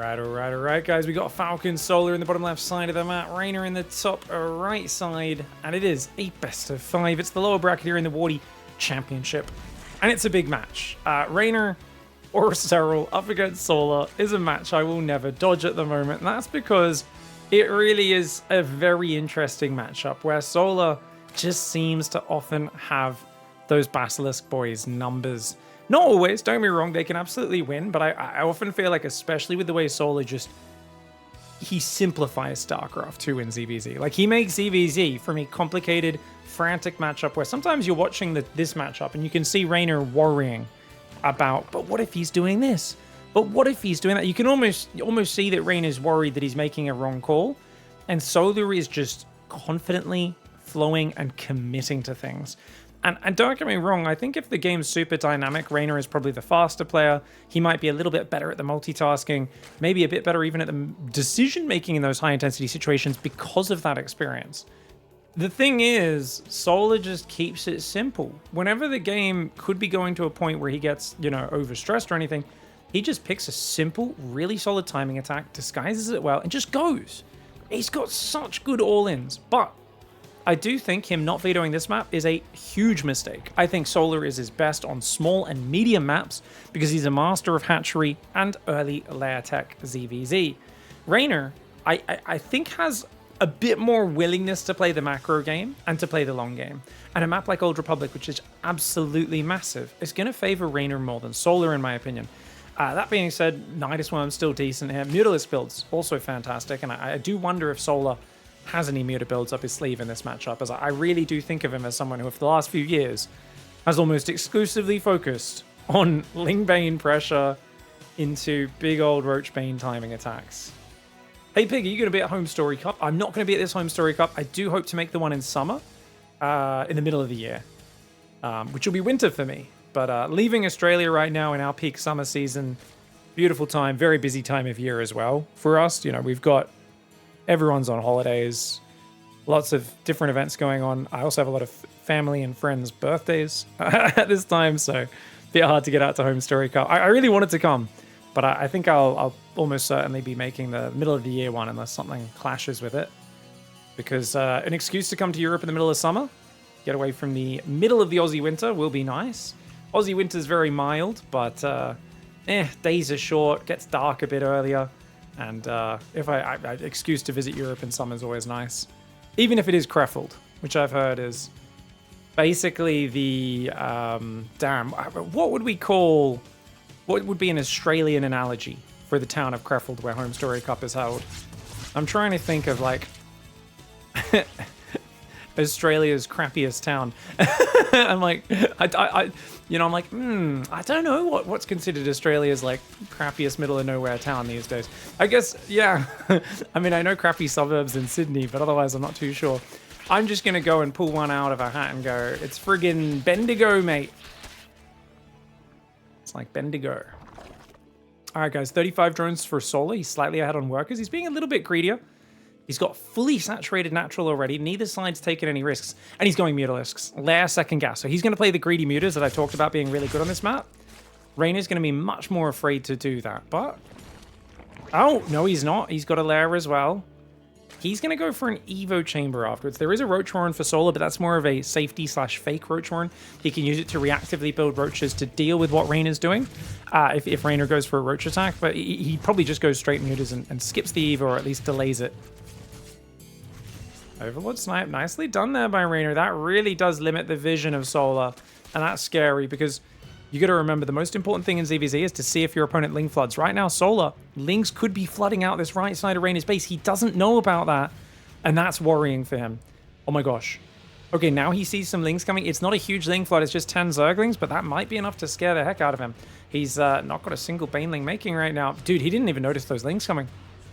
Alright, guys. We got Falcon Solar in the bottom left side of the map, REYNOR in the top right side, and it is a best of 5. It's the lower bracket here in the Wardy Championship, and it's a big match. REYNOR or Serral up against Solar is a match I will never dodge at the moment, and that's because it really is a very interesting matchup where Solar just seems to often have those Basilisk Boys numbers. Not always, don't get me wrong, they can absolutely win, but I often feel like, especially with the way Solar he simplifies StarCraft 2 in ZVZ. Like, he makes ZVZ from a complicated, frantic matchup where sometimes you're watching this matchup and you can see REYNOR worrying about, but what if he's doing this? But what if he's doing that? You can almost see that REYNOR's worried that he's making a wrong call, and Solar is just confidently flowing and committing to things. And don't get me wrong, I think if the game's super dynamic, REYNOR is probably the faster player. He might be a little bit better at the multitasking, maybe a bit better even at the decision-making in those high-intensity situations because of that experience. The thing is, Solar just keeps it simple. Whenever the game could be going to a point where he gets, overstressed or anything, he just picks a simple, really solid timing attack, disguises it well, and just goes. He's got such good all-ins, but I do think him not vetoing this map is a huge mistake. I think Solar is his best on small and medium maps because he's a master of hatchery and early layer tech ZVZ. REYNOR, I think, has a bit more willingness to play the macro game and to play the long game. And a map like Old Republic, which is absolutely massive, is going to favor REYNOR more than Solar, in my opinion. That being said, Nidus Worm's still decent here. Mutalisk builds, also fantastic. And I do wonder if Solar has any Muta builds up his sleeve in this matchup, as I really do think of him as someone who, for the last few years, has almost exclusively focused on Lingbane pressure into big old Roachbane timing attacks. Hey Pig, are you going to be at Home Story Cup? I'm not going to be at this Home Story Cup. I do hope to make the one in summer, in the middle of the year, which will be winter for me. But leaving Australia right now in our peak summer season, beautiful time, very busy time of year as well. For us, we've got everyone's on holidays, lots of different events going on. I also have a lot of family and friends' birthdays at this time, so a bit hard to get out to Home Story Cup. I really wanted to come, but I think I'll almost certainly be making the middle of the year one unless something clashes with it. Because an excuse to come to Europe in the middle of summer, get away from the middle of the Aussie winter will be nice. Aussie winter's very mild, but days are short, gets dark a bit earlier. And if I excuse to visit Europe in summer is always nice. Even if it is Krefeld, which I've heard is basically the, what would be an Australian analogy for the town of Krefeld where Home Story Cup is held? I'm trying to think of, like, Australia's crappiest town. I'm like, I'm like, I don't know what's considered Australia's, like, crappiest middle of nowhere town these days. I guess, yeah. I mean, I know crappy suburbs in Sydney, but otherwise I'm not too sure. I'm just gonna go and pull one out of a hat and go, it's friggin' Bendigo, mate. It's like Bendigo. All right, guys, 35 drones for Solar. He's slightly ahead on workers. He's being a little bit greedier. He's got fully saturated natural already. Neither side's taken any risks. And he's going Mutalisks. Lair second gas. So he's going to play the greedy Mutas that I talked about being really good on this map. REYNOR's going to be much more afraid to do that. But, oh, no, he's not. He's got a Lair as well. He's going to go for an Evo Chamber afterwards. There is a Roach Warren for Solar, but that's more of a safety/fake Roach Warren. He can use it to reactively build Roaches to deal with what REYNOR's doing, if REYNOR goes for a Roach attack. But he probably just goes straight Mutas and skips the Evo, or at least delays it. Overlord Snipe, nicely done there by REYNOR. That really does limit the vision of Solar, and that's scary because you got to remember the most important thing in ZVZ is to see if your opponent Ling floods. Right now, Solar, Lings could be flooding out this right side of REYNOR's base. He doesn't know about that, and that's worrying for him. Oh my gosh. Okay, now he sees some Lings coming. It's not a huge Ling flood, it's just 10 Zerglings, but that might be enough to scare the heck out of him. He's not got a single Baneling making right now. Dude, he didn't even notice those Lings coming.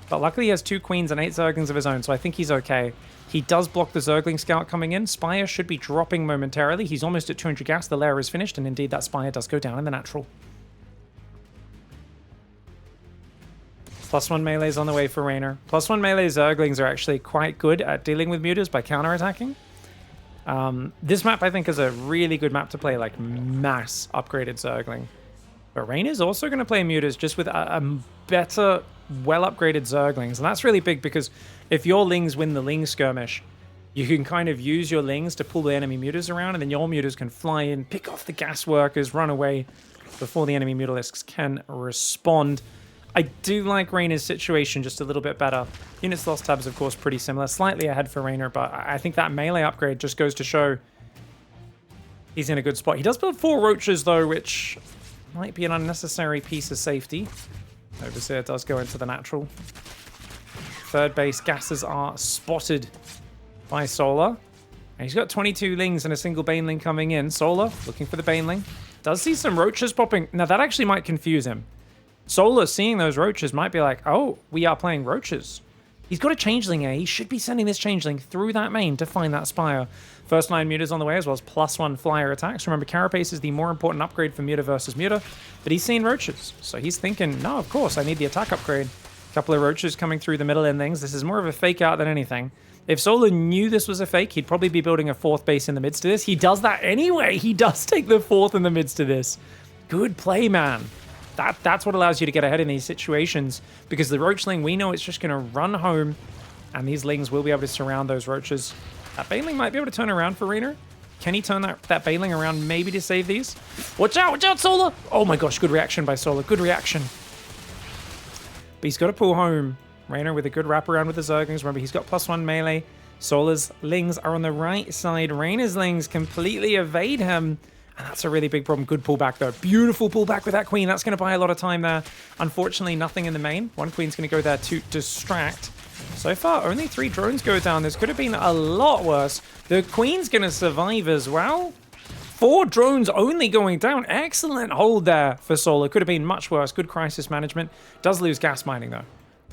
But luckily he has 2 Queens and 8 Zerglings of his own, so I think he's okay. He does block the Zergling Scout coming in. Spire should be dropping momentarily. He's almost at 200 gas. The lair is finished, and indeed that Spire does go down in the natural. +1 melee's on the way for REYNOR. +1 melee Zerglings are actually quite good at dealing with Mutas by counterattacking. This map, I think, is a really good map to play, like, mass upgraded Zergling. But REYNOR's also going to play Mutas just with a better well-upgraded Zerglings. And that's really big because if your Lings win the Ling skirmish, you can kind of use your Lings to pull the enemy Mutas around, and then your Mutas can fly in, pick off the gas workers, run away before the enemy Mutalisks can respond. I do like Reynor's situation just a little bit better. Units lost tabs, of course, pretty similar. Slightly ahead for Reynor, but I think that melee upgrade just goes to show he's in a good spot. He does build 4 Roaches, though, which might be an unnecessary piece of safety. Overseer does go into the natural. Third base gases are spotted by Solar. And he's got 22 Lings and a single Baneling coming in. Solar looking for the Baneling. Does see some Roaches popping. Now, that actually might confuse him. Solar seeing those Roaches might be like, oh, we are playing Roaches. He's got a Changeling here. He should be sending this Changeling through that main to find that Spire. First 9 Mutas on the way, as well as +1 flyer attacks. Remember, Carapace is the more important upgrade for Muta versus Muta, but he's seeing Roaches. So he's thinking, no, of course, I need the attack upgrade. A couple of Roaches coming through the middle endings. This is more of a fake out than anything. If Solar knew this was a fake, he'd probably be building a 4th base in the midst of this. He does that anyway. He does take the 4th in the midst of this. Good play, man. That's what allows you to get ahead in these situations, because the Roachling, we know it's just going to run home, and these Lings will be able to surround those Roaches. That Baneling might be able to turn around for Reynor. Can he turn that Baneling around maybe to save these? Watch out, Solar! Oh my gosh, good reaction by Solar, good reaction. But he's got to pull home. Reynor with a good wraparound with the Zerglings. Remember, he's got +1 melee. Solar's Lings are on the right side. Reynor's Lings completely evade him. And that's a really big problem. Good pullback, though. Beautiful pullback with that Queen. That's going to buy a lot of time there. Unfortunately, nothing in the main. One Queen's going to go there to distract. So far, only 3 drones go down. This could have been a lot worse. The Queen's going to survive as well. 4 drones only going down. Excellent hold there for Solar. Could have been much worse. Good crisis management. Does lose gas mining, though,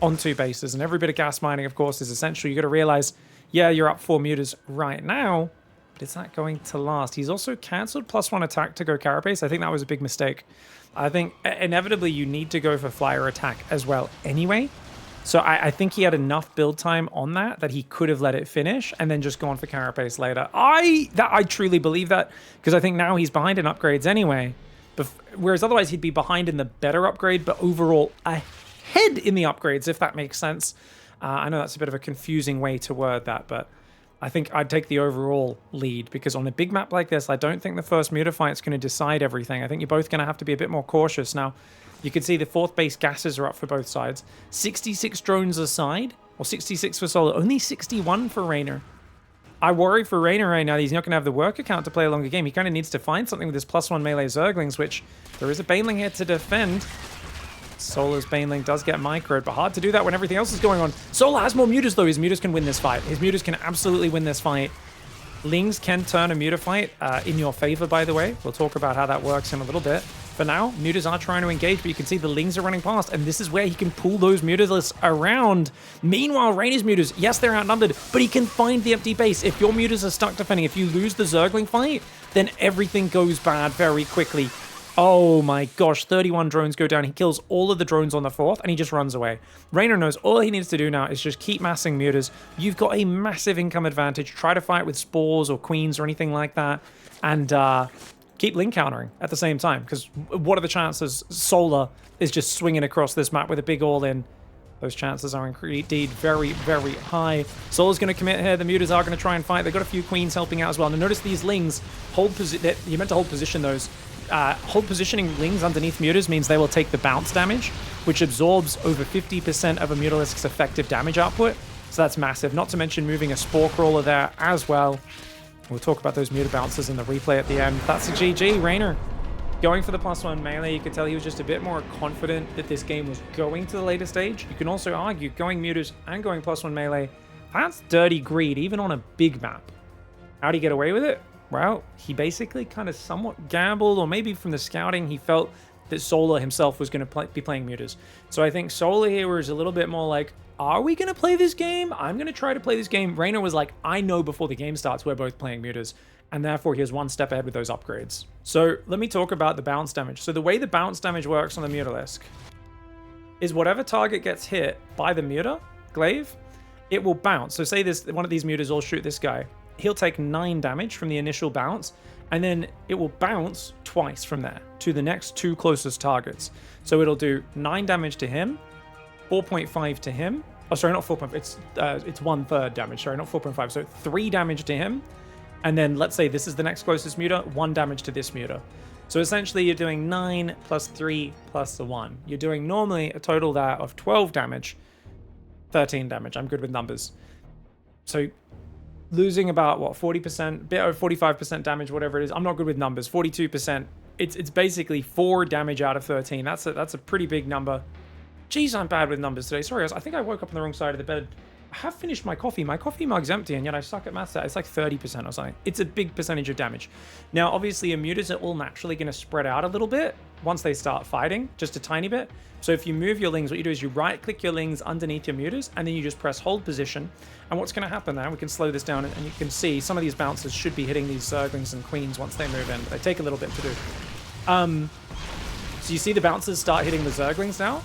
on 2 bases. And every bit of gas mining, of course, is essential. You got to realize, yeah, you're up 4 Mutas right now, but is that going to last? He's also cancelled +1 attack to go Carapace. I think that was a big mistake. I think inevitably you need to go for flyer attack as well anyway. So I think he had enough build time on that he could have let it finish and then just gone for Carapace later. I truly believe that, because I think now he's behind in upgrades anyway. Whereas otherwise he'd be behind in the better upgrade, but overall ahead in the upgrades, if that makes sense. I know that's a bit of a confusing way to word that, but I think I'd take the overall lead, because on a big map like this, I don't think the first Muta fight's going to decide everything. I think you're both going to have to be a bit more cautious. Now, you can see the 4th base gases are up for both sides. 66 drones aside, or 66 for Solar, only 61 for Reynor. I worry for Reynor right now that he's not going to have the work account to play a longer game. He kind of needs to find something with his +1 melee Zerglings, which there is a Baneling here to defend. Solar's Baneling does get microed, but hard to do that when everything else is going on. Solar has more Mutas, though. His Mutas can win this fight. His Mutas can absolutely win this fight. Lings can turn a Muta fight in your favor, by the way. We'll talk about how that works in a little bit. For now, Mutas are trying to engage, but you can see the Lings are running past, and this is where he can pull those Mutalisks around. Meanwhile, Reynor's Mutas, yes, they're outnumbered, but he can find the empty base. If your Mutas are stuck defending, if you lose the Zergling fight, then everything goes bad very quickly. Oh my gosh, 31 drones go down. He kills all of the drones on the 4th, and he just runs away. Reynor knows all he needs to do now is just keep massing Mutas. You've got a massive income advantage. Try to fight with Spores or Queens or anything like that, and keep Ling countering at the same time, because what are the chances Solar is just swinging across this map with a big all-in? Those chances are indeed very, very high. Solar's going to commit here. The Mutas are going to try and fight. They've got a few Queens helping out as well. Now notice these Lings hold position. You meant to hold position those. Hold positioning Lings underneath Mutas means they will take the bounce damage, which absorbs over 50% of a Mutalisk's effective damage output. So that's massive. Not to mention moving a Spore Crawler there as well. We'll talk about those Muta bounces in the replay at the end. That's a GG. Reynor going for the +1 melee. You could tell he was just a bit more confident that this game was going to the later stage. You can also argue going Mutas and going +1 melee, that's dirty greed, even on a big map. How'd he get away with it? Well, he basically kind of somewhat gambled, or maybe from the scouting, he felt that Solar himself was going to be playing Mutas. So I think Solar here was a little bit more like, are we going to play this game? I'm going to try to play this game. Reynor was like, I know before the game starts we're both playing Mutas, and therefore he was one step ahead with those upgrades. So let me talk about the bounce damage. So the way the bounce damage works on the Mutalisk is whatever target gets hit by the Muta glaive, it will bounce. So say this, one of these Mutas will shoot this guy. He'll take 9 damage from the initial bounce, and then it will bounce twice from there to the next 2 closest targets. So it'll do 9 damage to him, 4.5 to him. Oh, sorry, not 4.5. It's 1/3 damage. Sorry, not 4.5. So 3 damage to him. And then let's say this is the next closest Muta, 1 damage to this Muta. So essentially you're doing 9 plus 3 plus the 1. You're doing normally a total there of 12 damage, 13 damage. I'm good with numbers. So losing about, what, 40%, bit over 45% damage, whatever it is. I'm not good with numbers. 42%. It's basically 4 damage out of 13. That's a pretty big number. Jeez, I'm bad with numbers today. Sorry, guys. I think I woke up on the wrong side of the bed. I have finished my coffee. My coffee mug's empty, and yet I suck at maths. It's like 30% or something. It's a big percentage of damage. Now, obviously, a mutas are all naturally going to spread out a little bit once they start fighting, just a tiny bit. So if you move your lings, what you do is you right-click your lings underneath your mutas, and then you just press hold position. And what's going to happen now, we can slow this down, and you can see some of these bouncers should be hitting these zerglings and queens once they move in. But they take a little bit to do. So you see the bouncers start hitting the zerglings now?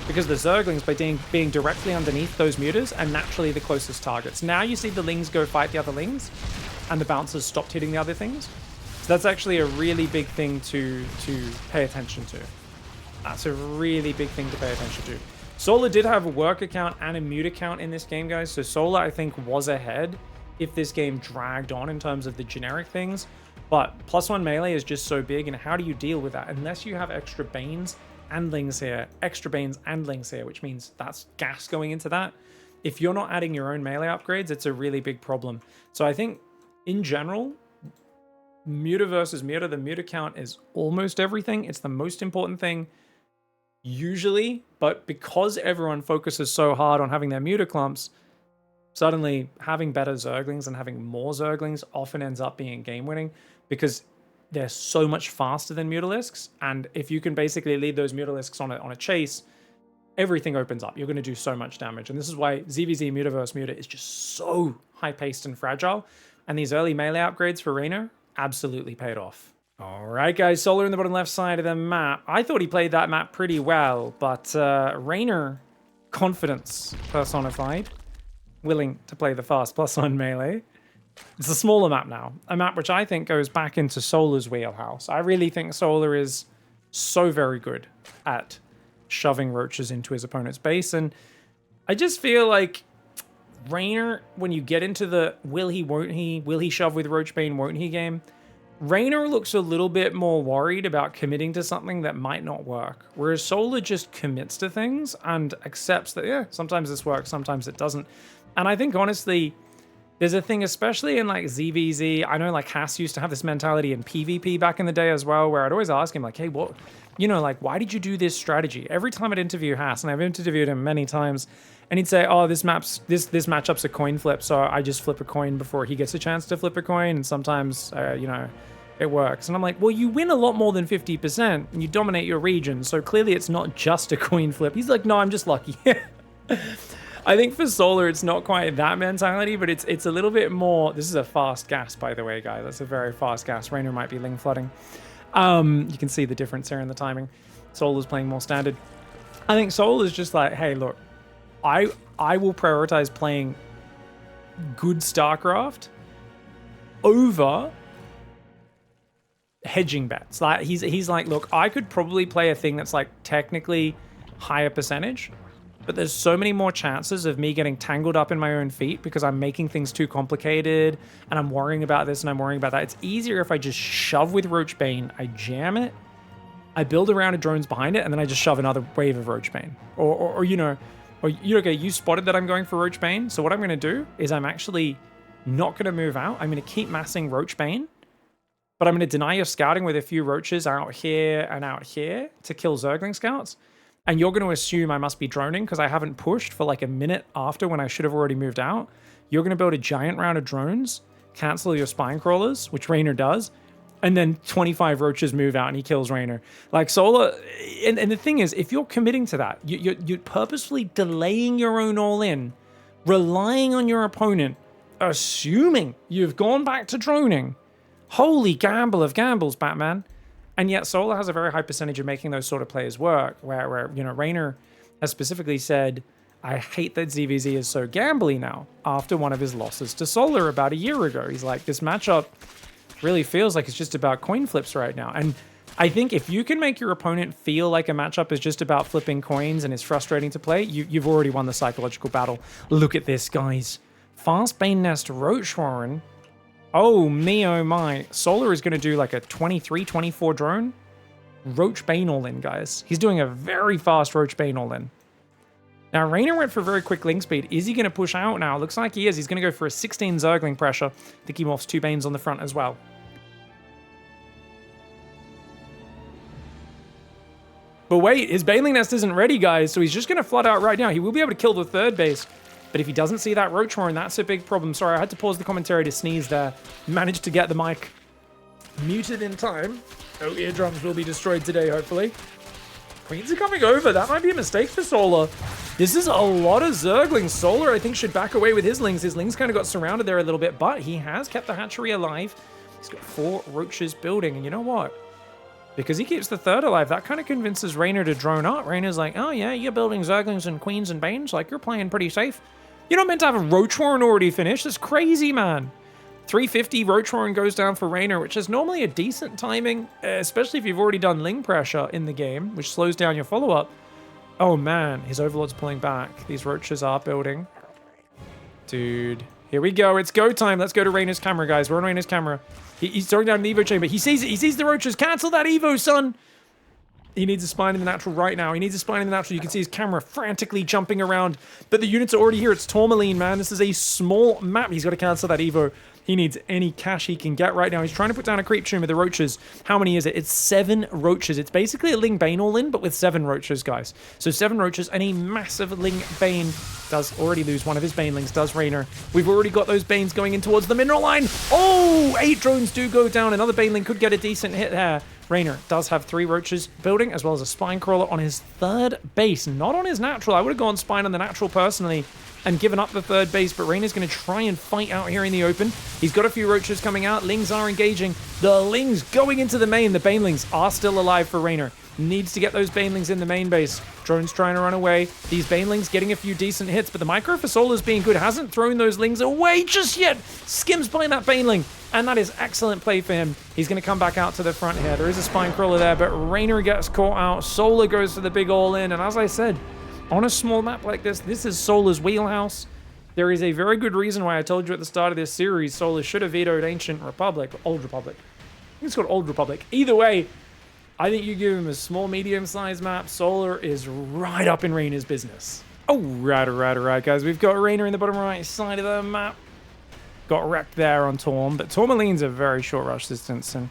Because the zerglings, by being directly underneath those mutas, are naturally the closest targets. Now you see the lings go fight the other lings, and the bouncers stopped hitting the other things. So that's actually a really big thing to pay attention to. That's a really big thing to pay attention to. Solar did have a work account and a mute account in this game, guys. So Solar, I think, was ahead if this game dragged on in terms of the generic things. But +1 melee is just so big, and how do you deal with that? Unless you have extra Banes and Lings here, extra Banes and Lings here, which means that's gas going into that. If you're not adding your own melee upgrades, it's a really big problem. So I think, in general, Muta versus Muta, the Muta count is almost everything. It's the most important thing, usually, but because everyone focuses so hard on having their Muta clumps, suddenly having better Zerglings and having more Zerglings often ends up being game-winning, because they're so much faster than Mutalisks, and if you can basically lead those Mutalisks on a chase, everything opens up. You're going to do so much damage, and this is why ZVZ Muta vs Muta is just so high-paced and fragile, and these early melee upgrades for REYNOR absolutely paid off. Alright guys, Solar in the bottom left side of the map. I thought he played that map pretty well, but REYNOR, confidence personified, willing to play the fast +1 melee. It's a smaller map now. A map which I think goes back into Solar's wheelhouse. I really think Solar is so very good at shoving roaches into his opponent's base. And I just feel like REYNOR, when you get into the will he shove with Roachbane, won't he game, REYNOR looks a little bit more worried about committing to something that might not work. Whereas Solar just commits to things and accepts that, yeah, sometimes this works, sometimes it doesn't. And I think, honestly, there's a thing, especially in like ZVZ, I know like Haas used to have this mentality in PvP back in the day as well, where I'd always ask him like, hey, what, you know, like, why did you do this strategy? Every time I'd interview Haas, and I've interviewed him many times, and he'd say, oh, this matchup's a coin flip, so I just flip a coin before he gets a chance to flip a coin, and sometimes, you know, it works. And I'm like, well, you win a lot more than 50%, and you dominate your region, so clearly it's not just a coin flip. He's like, no, I'm just lucky. I think for Solar, it's not quite that mentality, but it's a little bit more. This is a fast gas, by the way, guys. That's a very fast gas. REYNOR might be ling flooding. You can see the difference here in the timing. Solar's playing more standard. I think Solar's just like, hey, look, I will prioritize playing good StarCraft over hedging bets. Like he's like, look, I could probably play a thing that's like technically higher percentage, but there's so many more chances of me getting tangled up in my own feet because I'm making things too complicated and I'm worrying about this and I'm worrying about that. It's easier if I just shove with Roachbane, I jam it, I build a round of drones behind it, and then I just shove another wave of Roachbane. Or you know, okay, you spotted that I'm going for Roachbane, so what I'm going to do is I'm actually not going to move out. I'm going to keep massing Roachbane, but I'm going to deny your scouting with a few roaches out here and out here to kill Zergling scouts. And you're going to assume I must be droning because I haven't pushed for like a minute after when I should have already moved out. You're going to build a giant round of drones, cancel your spine crawlers, which REYNOR does, and then 25 roaches move out and he kills REYNOR. Like Solar, and the thing is, if you're committing to that, you're purposefully delaying your own all-in, relying on your opponent, assuming you've gone back to droning. Holy gamble of gambles, Batman. And yet Solar has a very high percentage of making those sort of plays work, where you know, REYNOR has specifically said, I hate that ZVZ is so gambly now after one of his losses to Solar about a year ago. He's like, this matchup really feels like it's just about coin flips right now. And I think if you can make your opponent feel like a matchup is just about flipping coins and is frustrating to play, you've already won the psychological battle. Look at this, guys. Fast Bane Nest Roach Warren. Oh me, oh my. Solar is going to do like a 23, 24 drone. Roach Bane all-in, guys. He's doing a very fast Roach Bane all-in. Now, REYNOR went for very quick link speed. Is he going to push out now? Looks like he is. He's going to go for a 16 Zergling pressure. I think he morphs 2 Banes on the front as well. But wait, his Baneling Nest isn't ready, guys, so he's just going to flood out right now. He will be able to kill the 3rd base, but if he doesn't see that Roach Horn, that's a big problem. Sorry, I had to pause the commentary to sneeze there. Managed to get the mic muted in time. No eardrums will be destroyed today, hopefully. Queens are coming over. That might be a mistake for Solar. This is a lot of Zerglings. Solar, I think, should back away with his Lings. His Lings kind of got surrounded there a little bit, but he has kept the hatchery alive. He's got 4 Roaches building, and you know what? Because he keeps the 3rd alive, that kind of convinces REYNOR to drone up. REYNOR's like, oh yeah, you're building Zerglings and Queens and Banes, like you're playing pretty safe. You're not meant to have a Roach Warren already finished. That's crazy, man. 350 Roach Warren goes down for REYNOR, which is normally a decent timing, especially if you've already done Ling pressure in the game, which slows down your follow-up. Oh man, his Overlord's pulling back. These Roaches are building. Dude, here we go. It's go time. Let's go to REYNOR's camera, guys. We're on REYNOR's camera. He's throwing down an Evo chamber. He sees it. He sees the Roaches. Cancel that Evo, son. He needs a spine in the natural right now. He needs a spine in the natural. You can see his camera frantically jumping around. But the units are already here. It's Tourmaline, man. This is a small map. He's got to cancel that Evo. He needs any cash he can get right now. He's trying to put down a creep tomb with the Roaches. How many is it? It's 7 Roaches. It's basically a Ling Bane all-in, but with 7 Roaches, guys. So 7 Roaches and a massive Ling Bane. Does already lose one of his Banelings, does REYNOR. We've already got those Banes going in towards the mineral line. Oh, 8 drones do go down. Another Baneling could get a decent hit there. REYNOR does have 3 Roaches building, as well as a Spine Crawler on his 3rd base, not on his natural. I would have gone Spine on the natural personally and given up the 3rd base, but REYNOR's going to try and fight out here in the open. He's got a few Roaches coming out. Lings are engaging. The Lings going into the main. The Banelings are still alive for REYNOR. Needs to get those Banelings in the main base. Drone's trying to run away. These Banelings getting a few decent hits, but the micro for Solar's being good. Hasn't thrown those Lings away just yet. Skims by that Baneling. And that is excellent play for him. He's going to come back out to the front here. There is a Spine Crawler there, but REYNOR gets caught out. Solar goes for the big all-in. And as I said, on a small map like this, this is Solar's wheelhouse. There is a very good reason why I told you at the start of this series, Solar should have vetoed Ancient Republic, or Old Republic. I think it's called Old Republic. Either way, I think you give him a small, medium-sized map. Solar is right up in REYNOR's business. Oh, right, guys. We've got REYNOR in the bottom right side of the map. Got wrecked there on Torm, but Tourmaline's a very short rush distance, and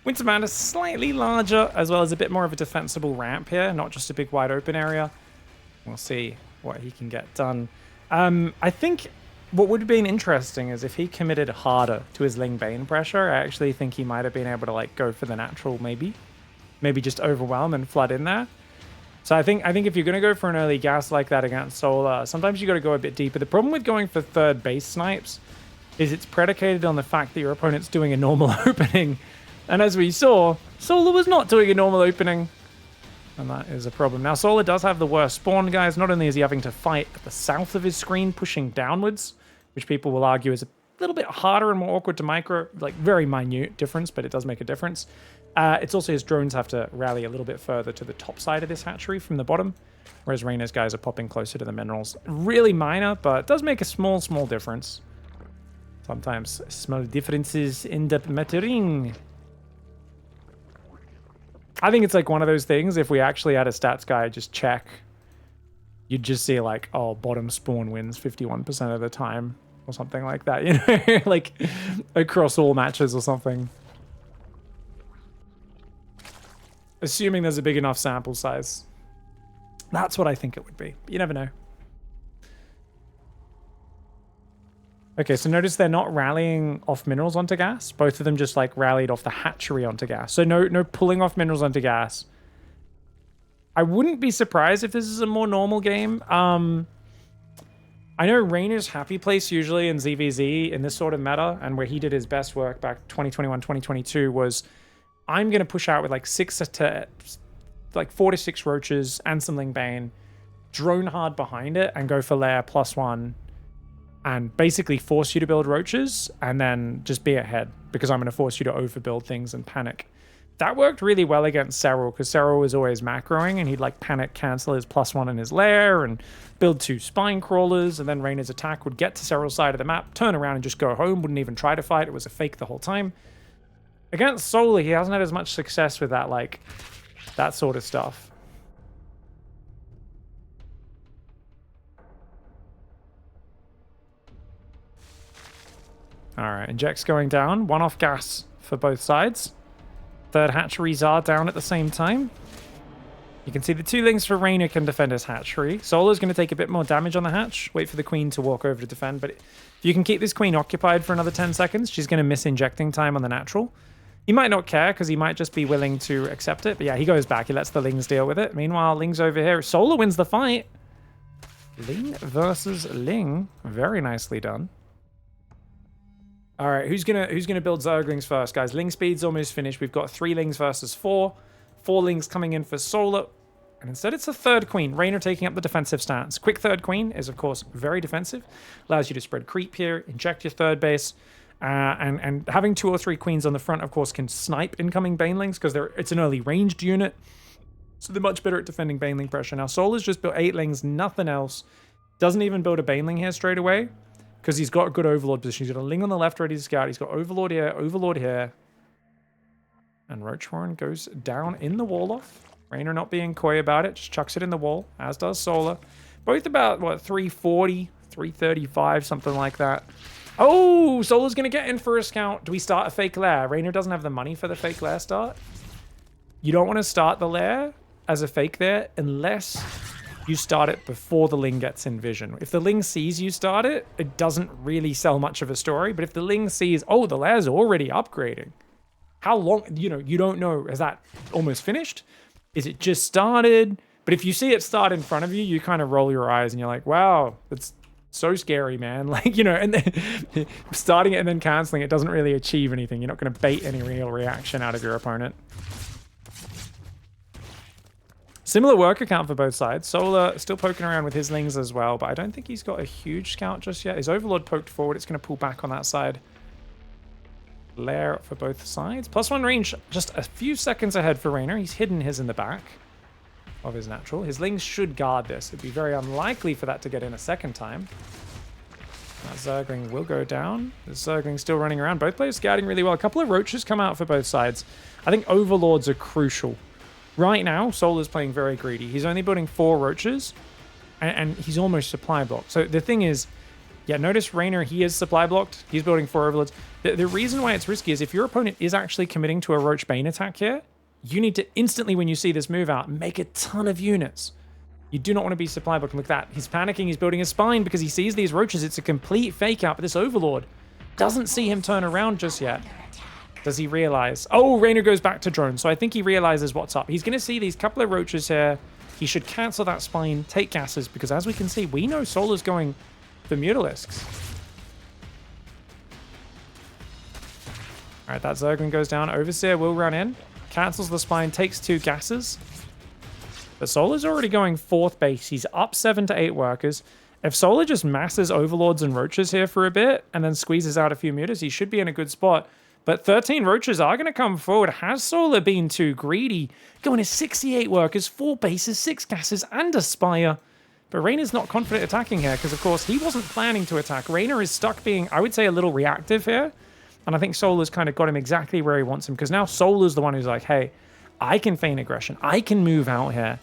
Winterman is slightly larger, as well as a bit more of a defensible ramp here, not just a big wide open area. We'll see what he can get done. I think what would have been interesting is if he committed harder to his Ling Bane pressure. I actually think he might have been able to like go for the natural, maybe just overwhelm and flood in there. So I think if you're going to go for an early gas like that against Solar, sometimes you got to go a bit deeper. The problem with going for 3rd base snipes is it's predicated on the fact that your opponent's doing a normal opening. And as we saw, Solar was not doing a normal opening. And that is a problem. Now, Solar does have the worst spawn, guys. Not only is he having to fight at the south of his screen, pushing downwards, which people will argue is a little bit harder and more awkward to micro, like very minute difference, but it does make a difference. It's also his drones have to rally a little bit further to the top side of this hatchery from the bottom, whereas REYNOR's guys are popping closer to the minerals. Really minor, but it does make a small difference. Sometimes small differences end up mattering. I think it's like one of those things, if we actually had a stats guy just check, you'd just see like, oh, bottom spawn wins 51% of the time or something like that, you know, like across all matches or something. Assuming there's a big enough sample size. That's what I think it would be. You never know. Okay, so notice they're not rallying off minerals onto gas. Both of them just like rallied off the hatchery onto gas. So no pulling off minerals onto gas. I wouldn't be surprised if this is a more normal game. I know REYNOR's happy place usually in ZVZ in this sort of meta, and where he did his best work back 2021, 2022 was, I'm going to push out with like 4 to 6 Roaches and some Ling Bane, drone hard behind it, and go for layer +1. And basically force you to build Roaches and then just be ahead, because I'm going to force you to overbuild things and panic. That worked really well against Serral, because Serral was always macroing, and he'd like panic cancel his +1 in his lair and build 2 spine crawlers, and then Reynor's attack would get to Serral's side of the map, turn around and just go home, wouldn't even try to fight. It was a fake the whole time. Against Solar, he hasn't had as much success with that, like, that sort of stuff. Alright, inject's going down. 1 off gas for both sides. Third hatcheries are down at the same time. You can see the 2 lings for Reynor can defend his hatchery. Solar's going to take a bit more damage on the hatch. Wait for the queen to walk over to defend. But if you can keep this queen occupied for another 10 seconds, she's going to miss injecting time on the natural. He might not care because he might just be willing to accept it. But yeah, he goes back. He lets the lings deal with it. Meanwhile, Ling's over here. Solar wins the fight. Ling versus Ling. Very nicely done. All right, who's gonna build Zerglings first, guys? Ling speed's almost finished. We've got 3 lings versus 4. 4 lings coming in for Solar. And instead it's a third queen. Reynor taking up the defensive stance. Quick third queen is, of course, very defensive. Allows you to spread creep here, inject your third base. And having 2 or 3 queens on the front, of course, can snipe incoming banelings because it's an early ranged unit. So they're much better at defending baneling pressure. Now, Solar's just built 8 lings, nothing else. Doesn't even build a baneling here straight away, because he's got a good overlord position. He's got a ling on the left ready to scout. He's got overlord here. And Roachhorn goes down in the wall off. Reynor not being coy about it, just chucks it in the wall, as does Solar. Both about, what, 340, 335, something like that. Oh, Solar's going to get in for a scout. Do we start a fake lair? Reynor doesn't have the money for the fake lair start. You don't want to start the lair as a fake there unless you start it before the ling gets in vision. If the ling sees you start it, it doesn't really sell much of a story. But if the ling sees, oh, the lair's already upgrading. How long, you don't know, is that almost finished? Is it just started? But if you see it start in front of you, you kind of roll your eyes and you're like, wow, that's so scary, man. Like, and then starting it and then canceling it doesn't really achieve anything. You're not going to bait any real reaction out of your opponent. Similar worker count for both sides. Solar still poking around with his lings as well, but I don't think he's got a huge scout just yet. His overlord poked forward. It's going to pull back on that side. Lair for both sides. +1 range just a few seconds ahead for Reynor. He's hidden his in the back of his natural. His lings should guard this. It'd be very unlikely for that to get in a second time. That Zergling will go down. The Zergling still running around. Both players scouting really well. A couple of roaches come out for both sides. I think overlords are crucial. Right now, Solar's playing very greedy. He's only building 4 roaches, and he's almost supply blocked. So the thing is, yeah, notice Reynor, he is supply blocked. He's building 4 overlords. The reason why it's risky is if your opponent is actually committing to a Roach Bane attack here, you need to instantly, when you see this move out, make a ton of units. You do not want to be supply blocked. Look at that. He's panicking. He's building a spine because he sees these roaches. It's a complete fake out, but this overlord doesn't see him turn around just yet. Does he realize? Oh, Reynor goes back to drone. So I think he realizes what's up. He's going to see these couple of roaches here. He should cancel that spine, take gases, because as we can see, we know Solar's going for Mutalisks. All right, that Zerglin goes down. Overseer will run in. Cancels the spine, takes 2 gases. But Solar's already going 4th base. He's up 7 to 8 workers. If Solar just masses overlords and roaches here for a bit and then squeezes out a few mutas, he should be in a good spot. But 13 roaches are going to come forward. Has Solar been too greedy? Going to 68 workers, 4 bases, 6 gases, and a spire. But Reynor's not confident attacking here because, of course, he wasn't planning to attack. Reynor is stuck being, I would say, a little reactive here. And I think Solar's kind of got him exactly where he wants him because now Solar's the one who's like, hey, I can feign aggression. I can move out here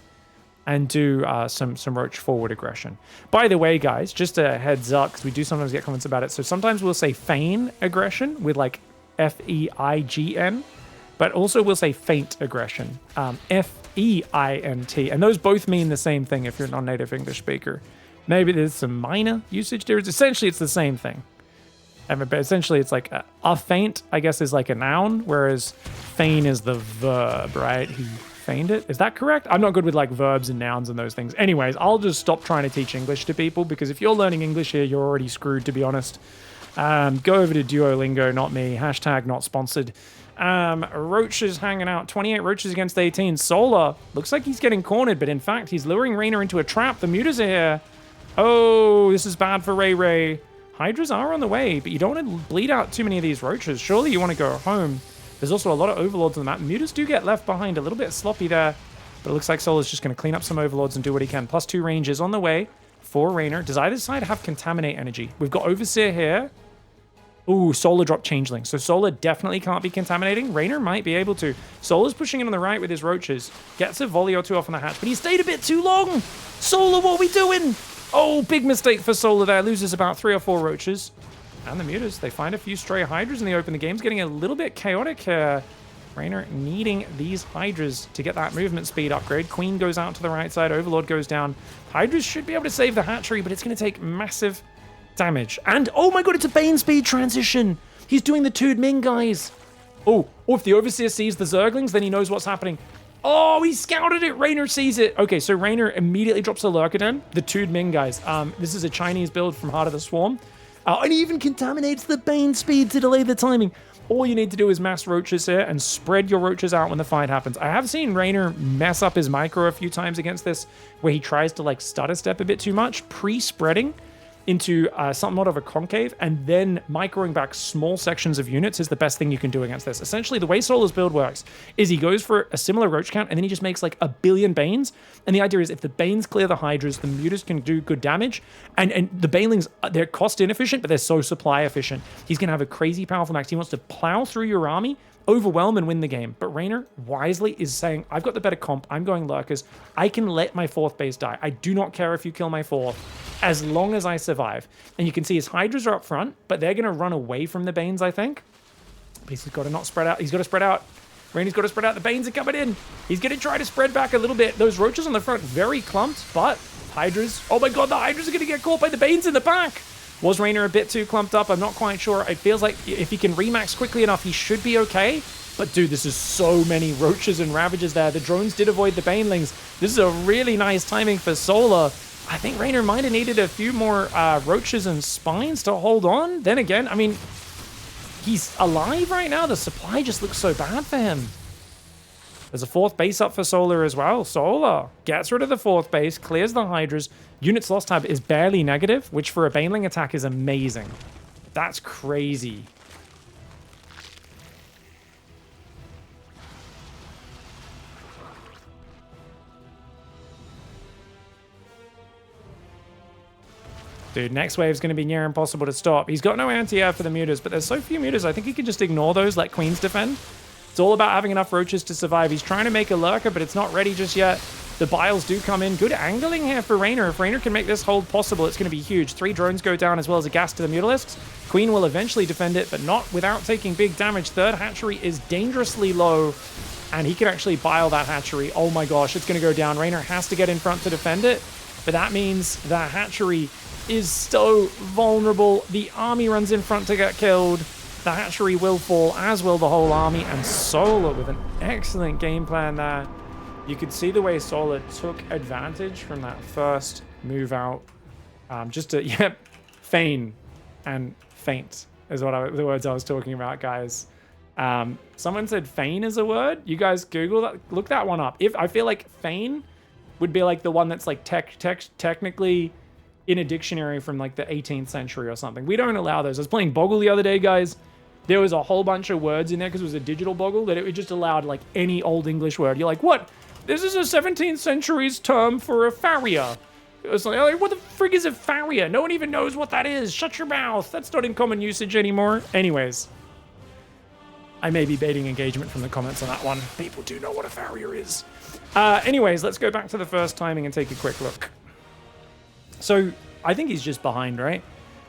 and do some roach forward aggression. By the way, guys, just a heads up, because we do sometimes get comments about it. So sometimes we'll say feign aggression with like F-E-I-G-N, but also we'll say feint aggression, F-E-I-N-T, and those both mean the same thing if you're a non-native English speaker. Maybe there's some minor usage difference. Essentially, it's the same thing. But essentially, it's like a feint, I guess, is like a noun, whereas feign is the verb, right? He feigned it. Is that correct? I'm not good with like verbs and nouns and those things. Anyways, I'll just stop trying to teach English to people because if you're learning English here, you're already screwed, to be honest. Go over to Duolingo, not me. Hashtag not sponsored. Roaches hanging out. 28 roaches against 18. Solar looks like he's getting cornered, but in fact, he's luring Reynor into a trap. The mutas are here. Oh, this is bad for Ray. Hydras are on the way, but you don't want to bleed out too many of these roaches. Surely you want to go home. There's also a lot of overlords on the map. Mutas do get left behind, a little bit sloppy there, but it looks like Solar's just going to clean up some overlords and do what he can. +2 range is on the way for Reynor. Does either side have Contaminate energy? We've got Overseer here. Ooh, Solar dropped Changeling. So Solar definitely can't be contaminating. Reynor might be able to. Solar's pushing in on the right with his roaches. Gets a volley or two off on the hatch, but he stayed a bit too long. Solar, what are we doing? Oh, big mistake for Solar there. Loses about 3 or 4 roaches. And the Mutas, they find a few stray Hydras in the open. The game's getting a little bit chaotic here. Reynor needing these Hydras to get that movement speed upgrade. Queen goes out to the right side. Overlord goes down. Hydras should be able to save the hatchery, but it's going to take massive damage. And, oh my god, it's a Bane speed transition. He's doing the Tude Ming, guys. Oh, if the Overseer sees the Zerglings, then he knows what's happening. Oh, he scouted it. Reynor sees it. Okay, so Reynor immediately drops a Lurker Den. The Tude Ming, guys. This is a Chinese build from Heart of the Swarm. And he even contaminates the Bane speed to delay the timing. All you need to do is mass roaches here and spread your roaches out when the fight happens. I have seen Reynor mess up his micro a few times against this, where he tries to like stutter step a bit too much, pre-spreading into somewhat of a concave, and then microing back small sections of units is the best thing you can do against this. Essentially, the way Solar's build works is he goes for a similar roach count, and then he just makes like a billion Banes. And the idea is if the Banes clear the Hydras, the Mutas can do good damage. And the Banelings, they're cost inefficient, but they're so supply efficient. He's going to have a crazy powerful max. He wants to plow through your army, overwhelm and win the game. But Reynor wisely is saying, I've got the better comp. I'm going Lurkers. I can let my 4th base die. I do not care if you kill my 4th, as long as I survive. And you can see his Hydras are up front, but they're going to run away from the Banes, I think. But he's got to not spread out. He's got to spread out. Reynor's got to spread out. The Banes are coming in. He's going to try to spread back a little bit. Those roaches on the front, very clumped, but Hydras. Oh my god, the Hydras are going to get caught by the Banes in the back. Was Reynor a bit too clumped up? I'm not quite sure. It feels like if he can remax quickly enough, he should be okay. But dude, this is so many roaches and ravages there. The drones did avoid the Banelings. This is a really nice timing for Solar. I think Reynor might have needed a few more roaches and spines to hold on. Then again, I mean, he's alive right now. The supply just looks so bad for him. There's a 4th base up for Solar as well. Solar gets rid of the 4th base, clears the Hydras. Units lost tab is barely negative, which for a Baneling attack is amazing. That's crazy. Dude, next wave is going to be near impossible to stop. He's got no anti-air for the Mutas, but there's so few Mutas, I think he can just ignore those, let Queens defend. It's all about having enough roaches to survive. He's trying to make a Lurker, but it's not ready just yet. The Biles do come in. Good angling here for Reynor. If Reynor can make this hold possible, it's going to be huge. 3 drones go down as well as a gas to the Mutalisks. Queen will eventually defend it, but not without taking big damage. 3rd hatchery is dangerously low, and he can actually bile that hatchery. Oh my gosh, it's going to go down. Reynor has to get in front to defend it, but that means the hatchery is so vulnerable. The army runs in front to get killed. The hatchery will fall, as will the whole army. And Solar with an excellent game plan there. You could see the way Solar took advantage from that first move out. Just to, feign and faint is the words I was talking about, guys. Someone said feign is a word. You guys Google that, look that one up. I feel like feign would be like the one that's like technically in a dictionary from like the 18th century or something. We don't allow those. I was playing Boggle the other day, guys. There was a whole bunch of words in there because it was a digital Boggle that it just allowed like any old English word. You're like, what? This is a 17th century's term for a farrier. It was like, what the frig is a farrier? No one even knows what that is. Shut your mouth. That's not in common usage anymore. Anyways, I may be baiting engagement from the comments on that one. People do know what a farrier is. Anyways, let's go back to the first timing and take a quick look. So I think he's just behind, right?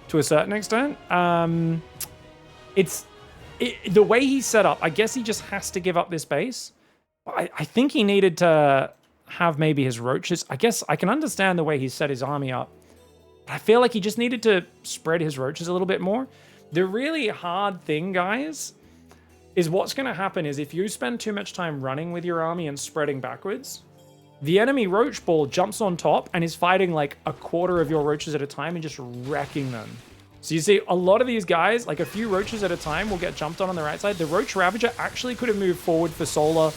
To a certain extent. The way he's set up, I guess he just has to give up this base. I think he needed to have maybe his roaches. I guess I can understand the way he set his army up. But I feel like he just needed to spread his roaches a little bit more. The really hard thing, guys, is what's going to happen is if you spend too much time running with your army and spreading backwards, the enemy roach ball jumps on top and is fighting like a quarter of your roaches at a time and just wrecking them. So you see a lot of these guys, like a few roaches at a time will get jumped on the right side. The Roach Ravager actually could have moved forward for Solar,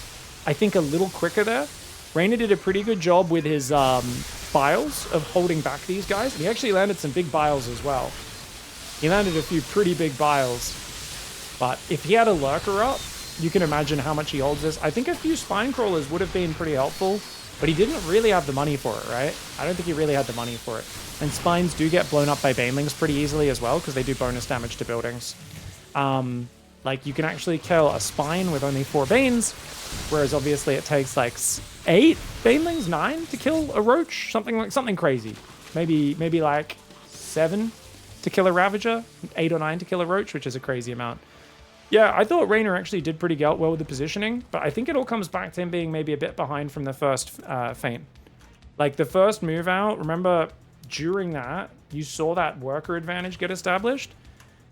I think, a little quicker there. Reynor did a pretty good job with his biles of holding back these guys. And he actually landed some big biles as well. He landed a few pretty big biles. But if he had a Lurker up, you can imagine how much he holds this. I think a few spine crawlers would have been pretty helpful, but he didn't really have the money for it, right? I don't think he really had the money for it. And spines do get blown up by banelings pretty easily as well, because they do bonus damage to buildings. Like, you can actually kill a spine with only 4 banes, whereas obviously it takes like 8 banelings, 9 to kill a roach, something crazy. Maybe like 7 to kill a ravager, 8 or 9 to kill a roach, which is a crazy amount. Yeah, I thought Reynor actually did pretty well with the positioning, but I think it all comes back to him being maybe a bit behind from the first feint. Like, the first move out, remember, during that, you saw that worker advantage get established,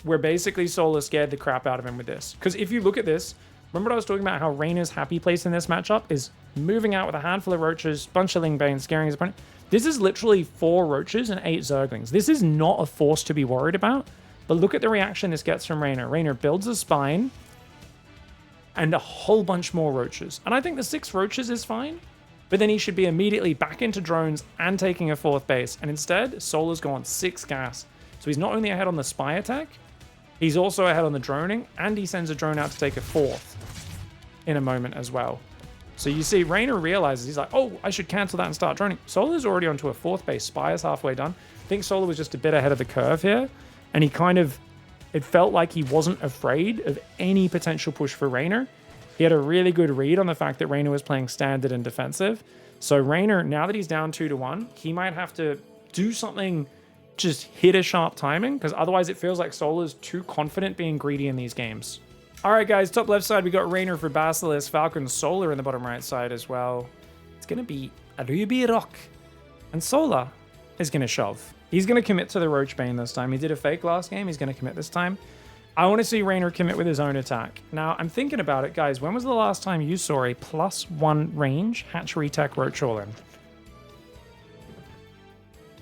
where basically Solar scared the crap out of him with this. Because if you look at this, remember what I was talking about, how Reynor's happy place in this matchup is moving out with a handful of roaches, bunch of Lingbanes, scaring his opponent. This is literally 4 roaches and 8 zerglings. This is not a force to be worried about. But look at the reaction this gets from Reynor. Reynor builds a spine and a whole bunch more roaches. And I think the 6 roaches is fine, but then he should be immediately back into drones and taking a 4th base. And instead, Solar's gone 6 gas. So he's not only ahead on the spy attack, he's also ahead on the droning, and he sends a drone out to take a 4th in a moment as well. So you see, Reynor realizes, he's like, oh, I should cancel that and start droning. Solar's already onto a 4th base. Spy is halfway done. I think Solar was just a bit ahead of the curve here. And he kind of, it felt like he wasn't afraid of any potential push for Reynor. He had a really good read on the fact that Reynor was playing standard and defensive. So Reynor, now that he's down 2-1, he might have to do something, just hit a sharp timing, because otherwise it feels like Solar's too confident being greedy in these games. All right, guys, top left side, we got Reynor for Basilisk, Falcon, Solar in the bottom right side as well. It's going to be a Ruby Rock. And Solar is going to shove. He's going to commit to the Roach Bane this time. He did a fake last game. He's going to commit this time. I want to see Reynor commit with his own attack. Now, I'm thinking about it, guys. When was the last time you saw a +1 range Hatchery Tech Roach All-In?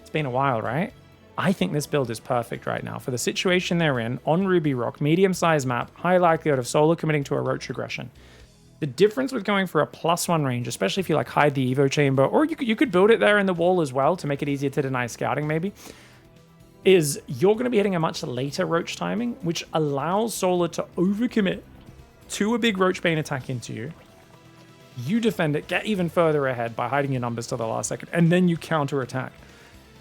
It's been a while, right? I think this build is perfect right now for the situation they're in on Ruby Rock, medium-sized map, high likelihood of Solar committing to a Roach aggression. The difference with going for a +1 range, especially if you like hide the Evo chamber, or you could build it there in the wall as well to make it easier to deny scouting maybe, is you're going to be hitting a much later Roach timing, which allows Solar to overcommit to a big Roach Bane attack into you. You defend it, get even further ahead by hiding your numbers to the last second, and then you counter attack.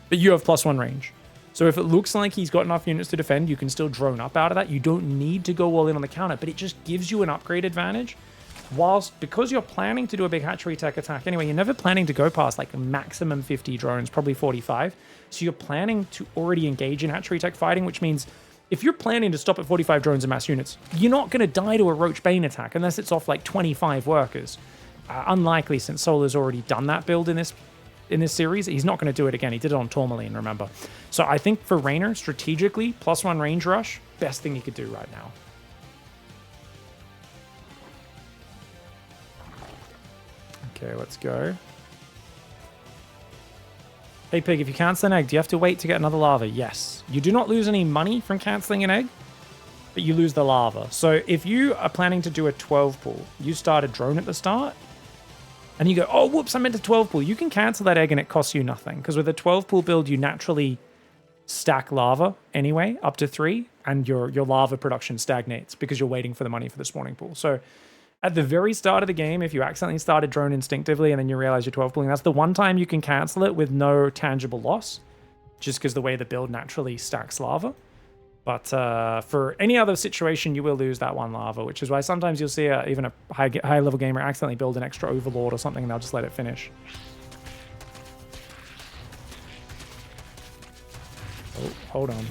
But you have +1 range. So if it looks like he's got enough units to defend, you can still drone up out of that. You don't need to go all in on the counter, but it just gives you an upgrade advantage. Whilst, because you're planning to do a big Hatchery Tech attack anyway, you're never planning to go past like maximum 50 drones, probably 45. So you're planning to already engage in Hatchery Tech fighting, which means if you're planning to stop at 45 drones and mass units, you're not going to die to a Roach Bane attack unless it's off like 25 workers. Unlikely, since Solar's already done that build in this series. He's not going to do it again. He did it on Tourmaline, remember. So I think for Reynor, strategically, +1 range rush, best thing he could do right now. Okay, let's go. Hey, Pig, if you cancel an egg, do you have to wait to get another lava? Yes. You do not lose any money from canceling an egg, but you lose the lava. So if you are planning to do a 12 pull, you start a drone at the start, and you go, oh, whoops, I meant a 12 pull. You can cancel that egg and it costs you nothing. Because with a 12 pull build, you naturally stack lava anyway, up to 3, and your lava production stagnates because you're waiting for the money for the spawning pool. So at the very start of the game, if you accidentally start a drone instinctively and then you realize you're 12 pulling, that's the one time you can cancel it with no tangible loss, just because the way the build naturally stacks lava. But for any other situation, you will lose that 1 lava, which is why sometimes you'll see even a high-level gamer accidentally build an extra Overlord or something, and they'll just let it finish. Oh, hold on.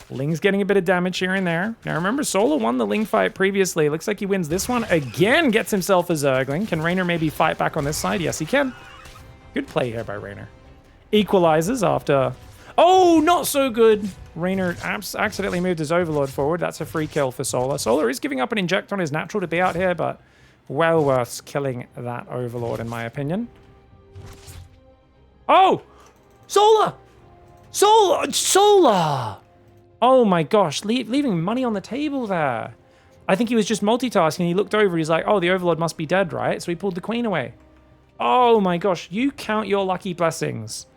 Ling's getting a bit of damage here and there. Now remember, Solar won the Ling fight previously. Looks like he wins this one again, gets himself a Zergling. Can Reynor maybe fight back on this side? Yes, he can. Good play here by Reynor. Equalizes after... Oh, not so good. Reynor accidentally moved his Overlord forward. That's a free kill for Solar. Solar is giving up an inject on his natural to be out here, but well worth killing that Overlord, in my opinion. Oh! Solar! Solar! Solar! Oh my gosh, leaving money on the table there. I think he was just multitasking. He looked over, he's like, oh, the Overlord must be dead, right? So he pulled the Queen away. Oh my gosh, you count your lucky blessings.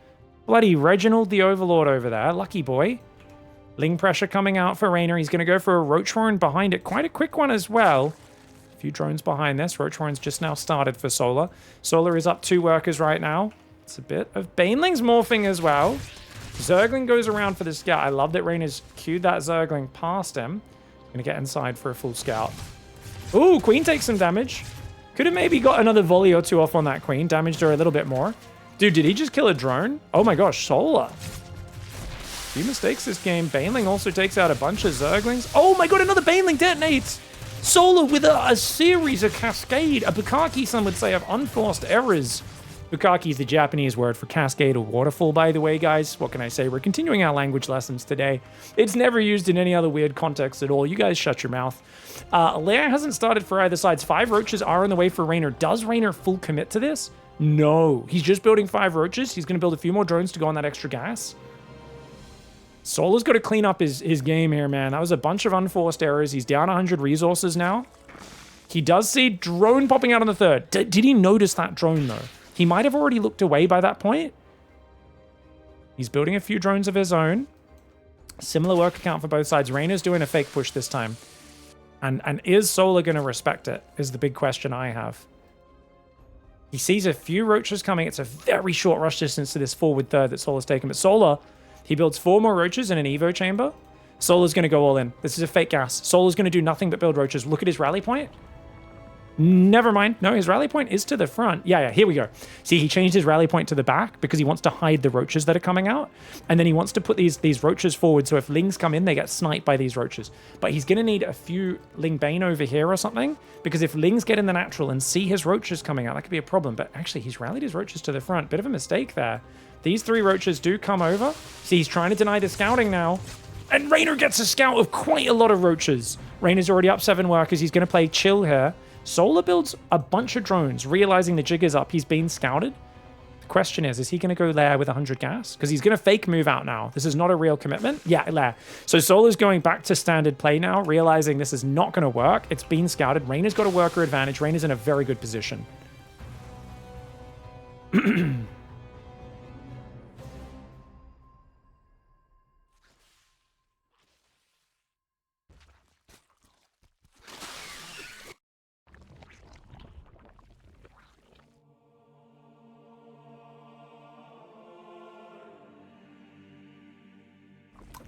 Bloody Reginald the Overlord over there, lucky boy. Ling pressure coming out for REYNOR. He's going to go for a Roach Warren behind it. Quite a quick one as well. A few drones behind this. Roach Warren's just now started for Solar. Solar is up 2 workers right now. It's a bit of Baneling's morphing as well. Zergling goes around for the scout. I love that REYNOR's queued that Zergling past him. Going to get inside for a full scout. Ooh, Queen takes some damage. Could have maybe got another volley or 2 off on that Queen. Damaged her a little bit more. Dude, did he just kill a drone? Oh my gosh, Solar. Few mistakes this game. Baneling also takes out a bunch of Zerglings. Oh my god, another Baneling detonates! Solar with a series, a cascade, a bukkake, some would say, of unforced errors. Bukkake is the Japanese word for cascade or waterfall, by the way, guys. What can I say? We're continuing our language lessons today. It's never used in any other weird context at all. You guys shut your mouth. Leia hasn't started for either sides. 5 roaches are on the way for REYNOR. Does REYNOR full commit to this? No. He's just building 5 roaches. He's going to build a few more drones to go on that extra gas. Solar's got to clean up his game here, man. That was a bunch of unforced errors. He's down 100 resources now. He does see drone popping out on the 3rd. Did he notice that drone, though? He might have already looked away by that point. He's building a few drones of his own. Similar work account for both sides. REYNOR's doing a fake push this time. And is Solar going to respect it, is the big question I have. He sees a few roaches coming. It's a very short rush distance to this forward 3rd that Solar's taken. But Solar, he builds 4 more roaches in an Evo chamber. Solar's going to go all in. This is a fake gas. Solar's going to do nothing but build roaches. Look at his rally point. Never mind. No, his rally point is to the front. Yeah, here we go. See, he changed his rally point to the back because he wants to hide the roaches that are coming out. And then he wants to put these roaches forward, so if Lings come in, they get sniped by these roaches. But he's going to need a few Ling Bane over here or something, because if Lings get in the natural and see his roaches coming out, that could be a problem. But actually, he's rallied his roaches to the front. Bit of a mistake there. These 3 roaches do come over. See, he's trying to deny the scouting now. And REYNOR gets a scout of quite a lot of roaches. REYNOR's already up 7 workers. He's going to play chill here. Solar builds a bunch of drones, realizing the jig is up. He's been scouted. The question is he going to go Lair with 100 gas? Because he's going to fake move out now. This is not a real commitment. Yeah, Lair. So Solar's going back to standard play now, realizing this is not going to work. It's been scouted. REYNOR's got a worker advantage. REYNOR's in a very good position.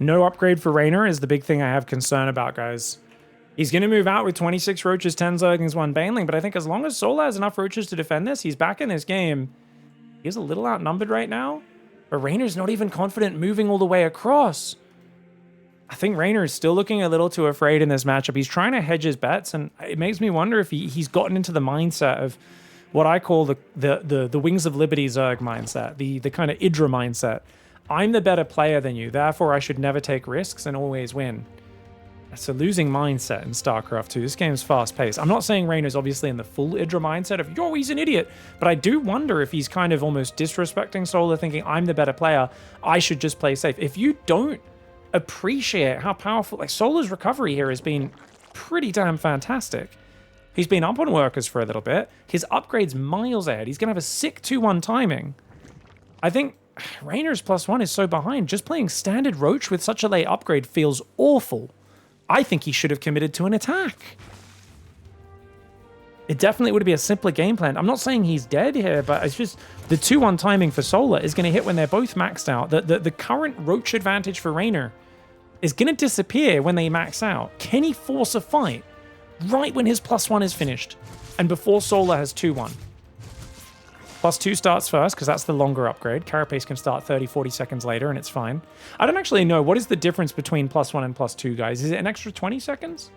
No upgrade for REYNOR is the big thing I have concern about, guys. He's going to move out with 26 roaches, 10 Zerglings, 1 Baneling, but I think as long as Solar has enough roaches to defend this, he's back in this game. He's a little outnumbered right now, but REYNOR's not even confident moving all the way across. I think REYNOR is still looking a little too afraid in this matchup. He's trying to hedge his bets, and it makes me wonder if he's gotten into the mindset of what I call the Wings of Liberty Zerg mindset, the kind of Idra mindset. I'm the better player than you, therefore I should never take risks and always win. That's a losing mindset in StarCraft 2. This game's fast-paced. I'm not saying REYNOR's obviously in the full Idra mindset of, yo, he's an idiot, but I do wonder if he's kind of almost disrespecting Solar, thinking, I'm the better player, I should just play safe. If you don't appreciate how powerful, like, Solar's recovery here has been pretty damn fantastic. He's been up on workers for a little bit. His upgrade's miles ahead. He's going to have a sick 2-1 timing. I think REYNOR's +1 is so behind. Just playing standard Roach with such a late upgrade feels awful. I think he should have committed to an attack. It definitely would be a simpler game plan. I'm not saying he's dead here, but it's just the 2-1 timing for Solar is going to hit when they're both maxed out. The current Roach advantage for REYNOR is going to disappear when they max out. Can he force a fight right when his +1 is finished and before Solar has 2-1? +2 starts first, because that's the longer upgrade. Carapace can start 30, 40 seconds later, and it's fine. I don't actually know. What is the difference between +1 and +2, guys? Is it an extra 20 seconds?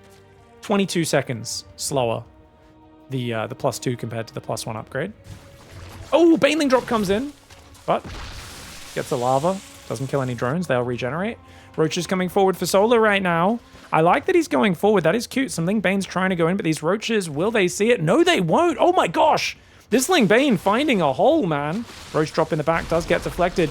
22 seconds slower, the +2 compared to the +1 upgrade. Oh, Baneling drop comes in, but gets the lava. Doesn't kill any drones. They'll regenerate. Roach is coming forward for Solar right now. I like that he's going forward. That is cute. Some Ling Bane's trying to go in, but these roaches, will they see it? No, they won't. Oh my gosh! This Ling Bane finding a hole, man. Roach drop in the back does get deflected.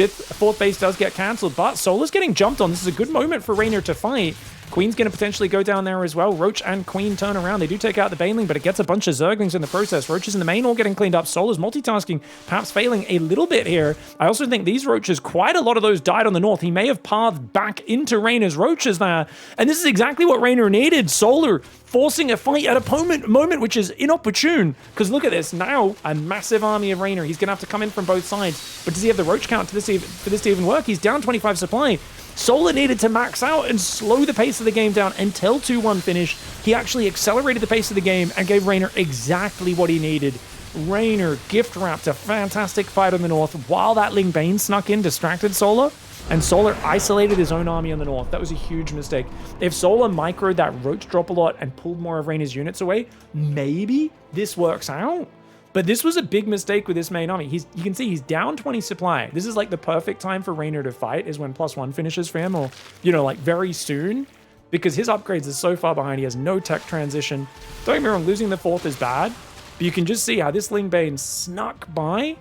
fourth base does get cancelled, but Solar's getting jumped on. This is a good moment for REYNOR to fight. Queen's going to potentially go down there as well. Roach and Queen turn around. They do take out the Baneling, but it gets a bunch of Zerglings in the process. Roaches in the main all getting cleaned up. Solar's multitasking, perhaps failing a little bit here. I also think these Roaches, quite a lot of those died on the north. He may have pathed back into REYNOR's Roaches there. And this is exactly what REYNOR needed. Solar forcing a fight at a moment which is inopportune. Because look at this. Now, a massive army of REYNOR. He's going to have to come in from both sides. But does he have the Roach count for this to even work? He's down 25 supply. Solar needed to max out and slow the pace of the game down until 2-1 finish. He actually accelerated the pace of the game and gave REYNOR exactly what he needed. REYNOR gift wrapped a fantastic fight on the north while that Ling Bane snuck in, distracted Solar, and Solar isolated his own army on the north. That was a huge mistake. If Solar microed that Roach drop a lot and pulled more of REYNOR's units away, maybe this works out. But this was a big mistake with this main army. You can see he's down 20 supply. This is like the perfect time for REYNOR to fight, is when +1 finishes for him, or, you know, like very soon, because his upgrades are so far behind. He has no tech transition. Don't get me wrong, losing the fourth is bad, but you can just see how this Ling Bane snuck by,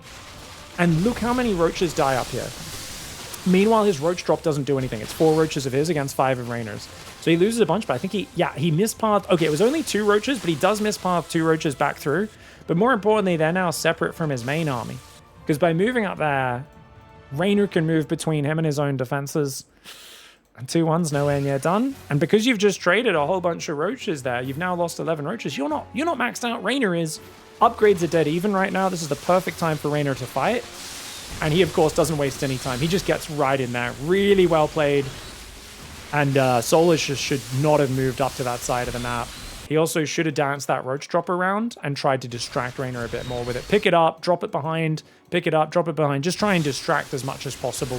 and look how many Roaches die up here. Meanwhile, his Roach drop doesn't do anything. It's 4 Roaches of his against 5 of REYNOR's. So he loses a bunch, but I think he mispathed. Okay, it was only 2 Roaches, but he does mispath 2 Roaches back through. But more importantly, they're now separate from his main army. Because by moving up there, REYNOR can move between him and his own defenses. And 2-1's nowhere near done. And because you've just traded a whole bunch of Roaches there, you've now lost 11 Roaches. You're not maxed out. REYNOR is. Upgrades are dead even right now. This is the perfect time for REYNOR to fight. And he, of course, doesn't waste any time. He just gets right in there. Really well played. And Solar should not have moved up to that side of the map. He also should have danced that Roach drop around and tried to distract REYNOR a bit more with it. Pick it up, drop it behind, pick it up, drop it behind. Just try and distract as much as possible.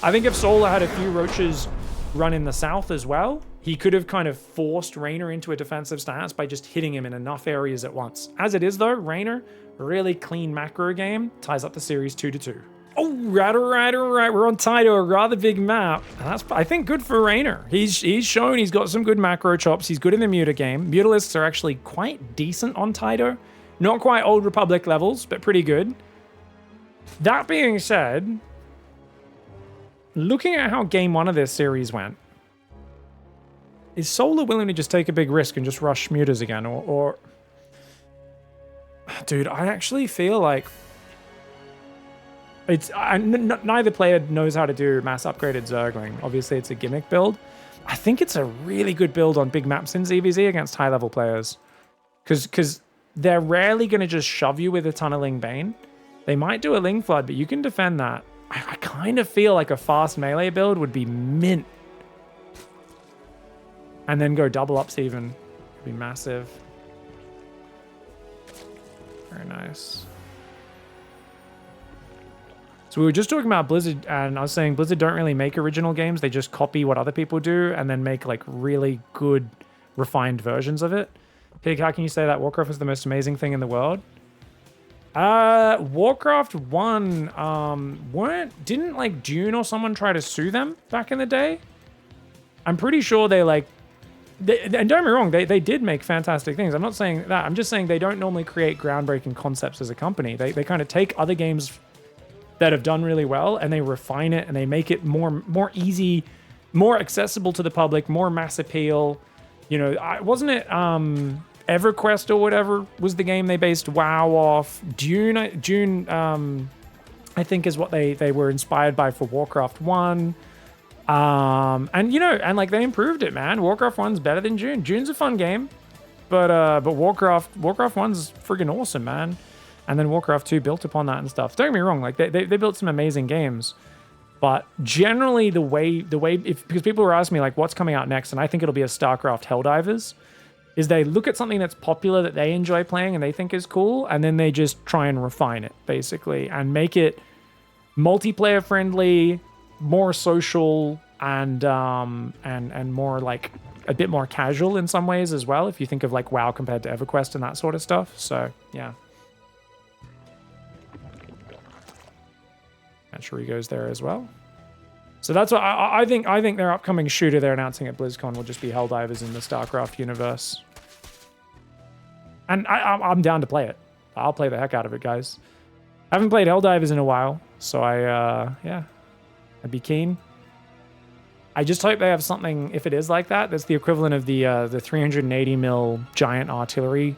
I think if Solar had a few Roaches run in the south as well, he could have kind of forced REYNOR into a defensive stance by just hitting him in enough areas at once. As it is, though, REYNOR, really clean macro game, ties up the series 2-2. Oh, right. We're on Taito, a rather big map. And that's, I think, good for REYNOR. He's shown he's got some good macro chops. He's good in the Muta game. Mutalisks are actually quite decent on Taito. Not quite Old Republic levels, but pretty good. That being said, looking at how game 1 of this series went, is Solar willing to just take a big risk and just rush Mutas again? Or... Dude, I actually feel like... neither player knows how to do mass upgraded Zergling. Obviously, it's a gimmick build. I think it's a really good build on big maps in ZVZ against high-level players. Because they're rarely going to just shove you with a ton of Ling Bane. They might do a Ling Flood, but you can defend that. I kind of feel like a fast melee build would be mint. And then go double ups even. It'd be massive. Very nice. So we were just talking about Blizzard, and I was saying Blizzard don't really make original games. They just copy what other people do and then make like really good, refined versions of it. Pig, how can you say that Warcraft is the most amazing thing in the world? Warcraft 1, didn't like Dune or someone try to sue them back in the day? I'm pretty sure they and don't get me wrong, they did make fantastic things. I'm not saying that. I'm just saying they don't normally create groundbreaking concepts as a company. They kind of take other games that have done really well and they refine it and they make it more easy, more accessible to the public, more mass appeal. You know, wasn't it EverQuest or whatever was the game they based WoW off? Dune, I think is what they were inspired by for Warcraft 1. And you know, and like they improved it, man. Warcraft 1's better than Dune. Dune's a fun game, but Warcraft 1's friggin' awesome, man. And then Warcraft 2 built upon that and stuff. Don't get me wrong, like they built some amazing games. But generally the way because people were asking me like what's coming out next, and I think it'll be a StarCraft Helldivers, is they look at something that's popular that they enjoy playing and they think is cool, and then they just try and refine it basically and make it multiplayer friendly, more social, and more like a bit more casual in some ways as well, if you think of like WoW compared to EverQuest and that sort of stuff. So yeah. And sure he goes there as well. So that's what I think their upcoming shooter they're announcing at BlizzCon will just be Helldivers in the StarCraft universe. And I'm down to play it. I'll play the heck out of it, guys. I haven't played Helldivers in a while, so yeah, I'd be keen. I just hope they have something, if it is like that, that's the equivalent of the 380 mil giant artillery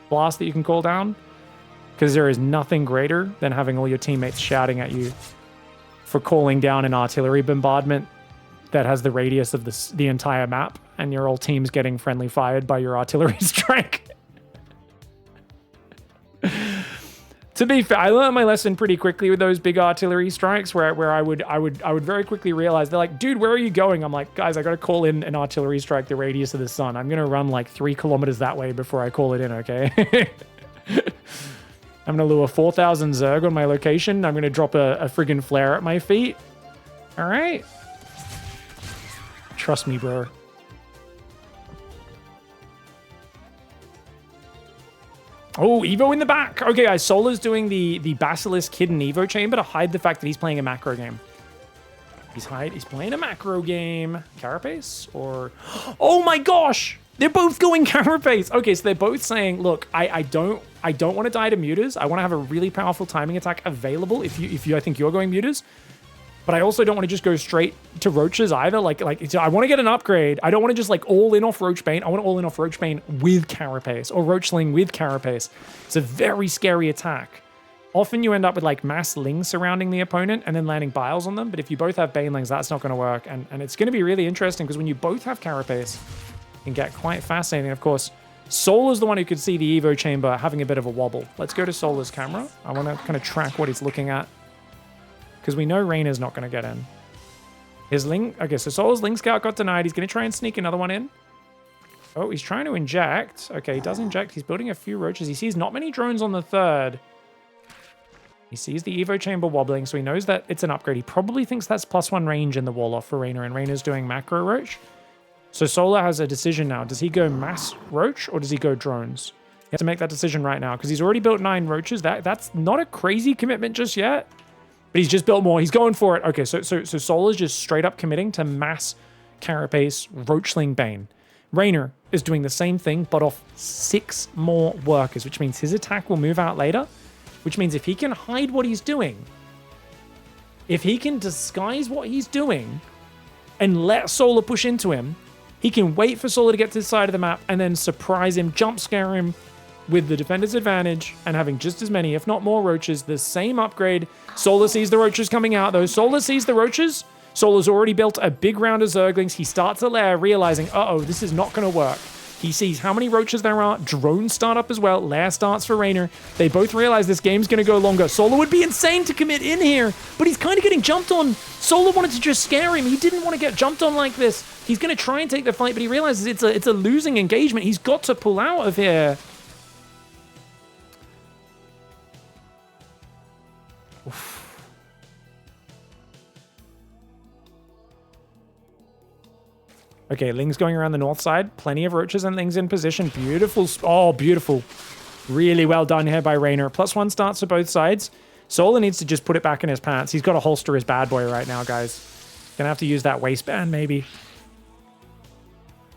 blast that you can call down. Because there is nothing greater than having all your teammates shouting at you for calling down an artillery bombardment that has the radius of the entire map, and your whole team's getting friendly fired by your artillery strike. To be fair, I learned my lesson pretty quickly with those big artillery strikes where I would very quickly realize they're like, dude, where are you going? I'm like, guys, I got to call in an artillery strike the radius of the sun. I'm going to run like 3 kilometers that way before I call it in, okay? I'm going to lure 4,000 Zerg on my location. I'm going to drop a friggin' flare at my feet. All right. Trust me, bro. Oh, Evo in the back. Okay, guys, Solar's doing the Basilisk hidden Evo chamber to hide the fact that he's playing a macro game. He's playing a macro game. Carapace or... Oh my gosh! They're both going Carapace. Okay, so they're both saying, look, I don't want to die to Mutas. I want to have a really powerful timing attack available if I think you're going Mutas. But I also don't want to just go straight to Roaches either. Like I want to get an upgrade. I don't want to just like all in off Roachbane. I want to all in off Roachbane with Carapace or Roachling with Carapace. It's a very scary attack. Often you end up with like mass Lings surrounding the opponent and then landing Biles on them. But if you both have Banelings, that's not going to work. And it's going to be really interesting because when you both have Carapace, it can get quite fascinating. Of course, Solar's the one who could see the Evo chamber having a bit of a wobble. Let's go to Solar's camera. I want to kind of track what he's looking at, because we know Reynor's not going to get in. His Ling... Okay, so Solar's Ling Scout got denied. He's going to try and sneak another one in. Oh, he's trying to inject. Okay, he does inject. He's building a few Roaches. He sees not many drones on the third. He sees the Evo chamber wobbling, so he knows that it's an upgrade. He probably thinks that's +1 range in the wall-off for Reynor, and Reynor's doing macro Roach. So Solar has a decision now. Does he go mass Roach, or does he go drones? He has to make that decision right now, because he's already built 9 Roaches. That's not a crazy commitment just yet. But he's just built more. He's going for it. Okay, so Solar's just straight up committing to mass Carapace Roachling Bane. Reynor is doing the same thing, but off 6 more workers, which means his attack will move out later, which means if he can hide what he's doing, if he can disguise what he's doing and let Solar push into him, he can wait for Solar to get to the side of the map and then surprise him, jump scare him, with the defender's advantage and having just as many, if not more, Roaches. The same upgrade. Solar sees the Roaches coming out, though. Solar sees the Roaches. Solar's already built a big round of Zerglings. He starts a lair, realizing, uh-oh, this is not going to work. He sees how many Roaches there are. Drones start up as well. Lair starts for Reynor. They both realize this game's going to go longer. Solar would be insane to commit in here, but he's kind of getting jumped on. Solar wanted to just scare him. He didn't want to get jumped on like this. He's going to try and take the fight, but he realizes it's a losing engagement. He's got to pull out of here. Okay, Ling's going around the north side. Plenty of Roaches and Lings in position. Beautiful. Oh, beautiful. Really well done here by Reynor. +1 starts for both sides. Solar needs to just put it back in his pants. He's got to holster his bad boy right now, guys. Gonna have to use that waistband, maybe.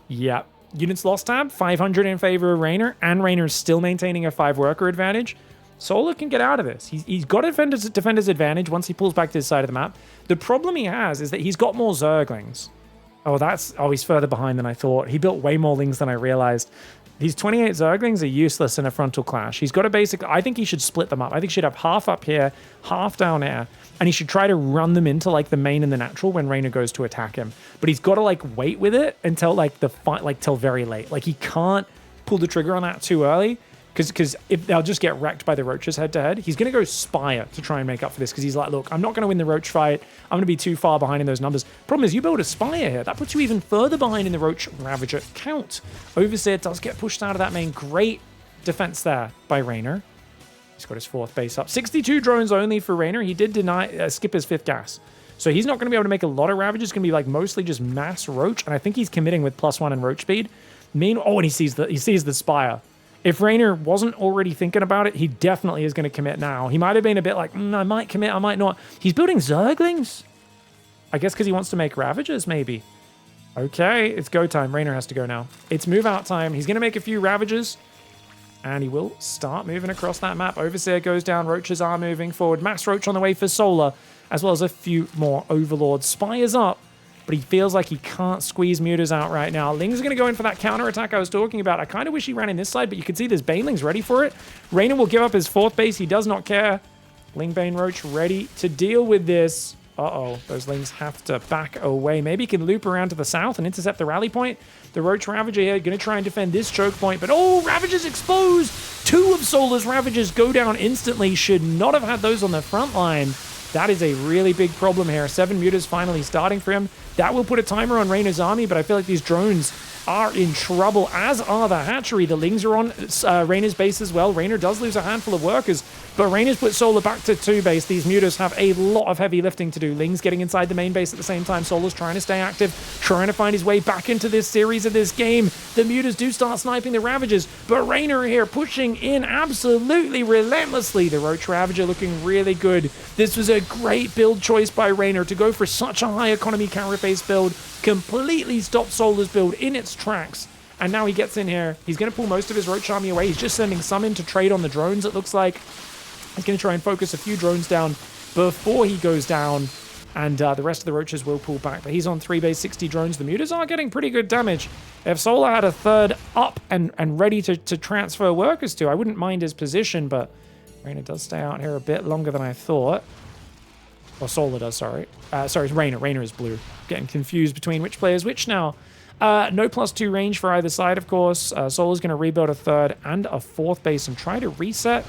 Yeah. Units lost tab. 500 in favor of Reynor. And Reynor's still maintaining a 5-worker advantage. Solar can get out of this. He's got defender's advantage once he pulls back to his side of the map. The problem he has is that he's got more Zerglings. Oh, he's further behind than I thought. He built way more Lings than I realized. These 28 Zerglings are useless in a frontal clash. He's got to basically... I think he should split them up. I think he should have half up here, half down here, and he should try to run them into like the main and the natural when Reynor goes to attack him. But he's got to like wait with it until like the fight, like till very late. Like he can't pull the trigger on that too early, because if they'll just get wrecked by the Roaches head-to-head. He's going to go Spire to try and make up for this, because he's like, look, I'm not going to win the Roach fight. I'm going to be too far behind in those numbers. Problem is, you build a Spire here. That puts you even further behind in the Roach Ravager count. Overseer does get pushed out of that main. Great defense there by Reynor. He's got his 4th base up. 62 drones only for Reynor. He did skip his 5th gas. So he's not going to be able to make a lot of Ravagers. It's going to be like mostly just mass Roach, and I think he's committing with +1 in Roach speed. And he sees the Spire. If Reynor wasn't already thinking about it, he definitely is going to commit now. He might have been a bit like, I might commit, I might not. He's building Zerglings? I guess because he wants to make Ravagers, maybe. Okay, it's go time. Reynor has to go now. It's move out time. He's going to make a few Ravagers, and he will start moving across that map. Overseer goes down. Roaches are moving forward. Mass Roach on the way for Solar. as well as a few more Overlord Spires up, but he feels like he can't squeeze Mutas out right now. Ling's going to go in for that counter-attack I was talking about. I kind of wish he ran in this side, but you can see there's Banelings ready for it. Reynor will give up his 4th base. He does not care. Ling Bane Roach ready to deal with this. Uh-oh, those Lings have to back away. Maybe he can loop around to the south and intercept the rally point. The Roach Ravager here going to try and defend this choke point, but oh, Ravagers exposed! 2 of Solar's Ravagers go down instantly. Should not have had those on the front line. That is a really big problem here. 7 Mutas finally starting for him. That will put a timer on Reynor's army, but I feel like these drones are in trouble, as are the hatchery. The Lings are on Reynor's base as well. Reynor does lose a handful of workers, but Reynor's put Solar back to 2 base. These Mutas have a lot of heavy lifting to do. Ling's getting inside the main base at the same time. Solar's trying to stay active, trying to find his way back into this series of this game. The Mutas do start sniping the Ravagers, but Reynor here pushing in absolutely relentlessly. The Roach Ravager looking really good. This was a great build choice by Reynor to go for such a high economy carapace build. Completely stopped Solar's build in its tracks. And now he gets in here. He's going to pull most of his Roach army away. He's just sending some in to trade on the drones, it looks like. He's going to try and focus a few drones down before he goes down. And the rest of the Roaches will pull back. But he's on 3 base 60 drones. The Mutas are getting pretty good damage. If Solar had a 3rd up and ready to transfer workers to, I wouldn't mind his position. But Reynor does stay out here a bit longer than I thought. Or Solar does, sorry. Sorry, it's Reynor. Reynor is blue. Getting confused between which player is which now. No +2 range for either side, of course. Solar's going to rebuild a 3rd and a 4th base and try to reset,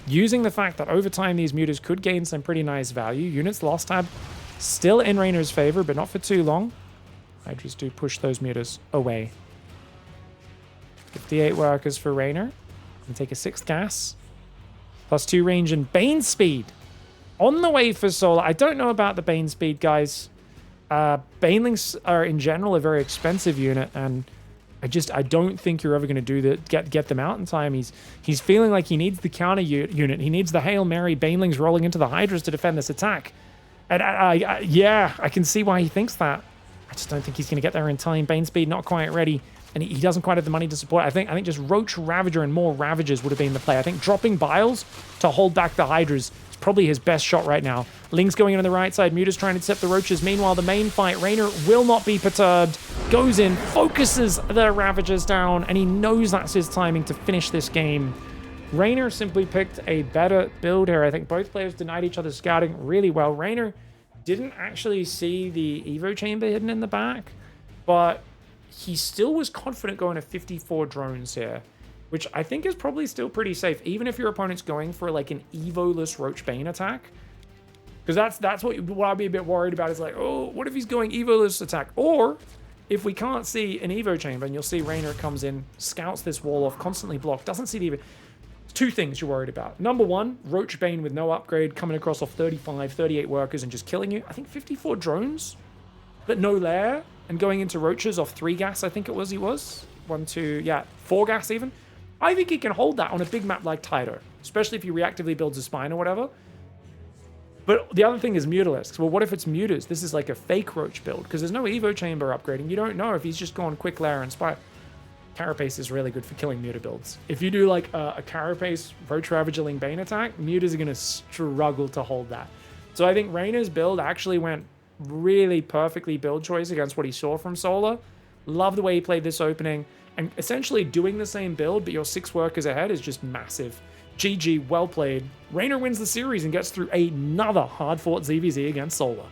using the fact that over time these Mutas could gain some pretty nice value. Units lost tab still in Reynor's favor, but not for too long. Hydras do push those Mutas away. 58 workers for Reynor. And take a 6th gas. +2 range and Bane speed. On the way for Solar. I don't know about the Bane speed, guys. Banelings are, in general, a very expensive unit, and I don't think you're ever going to do that. Get them out in time. He's feeling like he needs the counter unit. He needs the Hail Mary Banelings rolling into the Hydras to defend this attack. And yeah, I can see why he thinks that. I just don't think he's going to get there in time. Bane speed not quite ready, and he doesn't quite have the money to support. I think just Roach Ravager and more Ravagers would have been the play. I think dropping Biles to hold back the Hydras is probably his best shot right now. Ling's going in on the right side. Muta's trying to intercept the Roaches. Meanwhile, the main fight, Reynor will not be perturbed. Goes in, focuses the Ravagers down, and he knows that's his timing to finish this game. Reynor simply picked a better build here. I think both players denied each other scouting really well. Reynor didn't actually see the Evo chamber hidden in the back, but he still was confident going to 54 drones here, which I think is probably still pretty safe, even if your opponent's going for like an Evo-less Roach Bane attack. Because that's what I'd be a bit worried about, is like, oh, what if he's going Evo-less attack? Or if we can't see an Evo chamber, and you'll see Reynor comes in, scouts this wall off, constantly blocked, doesn't see the Evo. 2 things you're worried about. Number 1, Roach Bane with no upgrade, coming across off 35, 38 workers and just killing you. I think 54 drones, but no lair, and going into Roaches off 3 gas, I think it was he was. 1, 2, yeah, 4 gas even. I think he can hold that on a big map like Tydo, especially if he reactively builds a spine or whatever. But the other thing is Mutalisks. Well, what if it's Mutas? This is like a fake Roach build, because there's no Evo chamber upgrading. You don't know if he's just gone quick lair and spire. Carapace is really good for killing Muta builds. If you do like a Carapace Roach Ravager Ling Bane attack, Mutas are going to struggle to hold that. So I think Reynor's build actually went really perfectly build choice against what he saw from Solar. Love the way he played this opening. And essentially doing the same build, but you're 6 workers ahead, is just massive. GG, well played. Reynor wins the series and gets through another hard-fought ZVZ against Solar.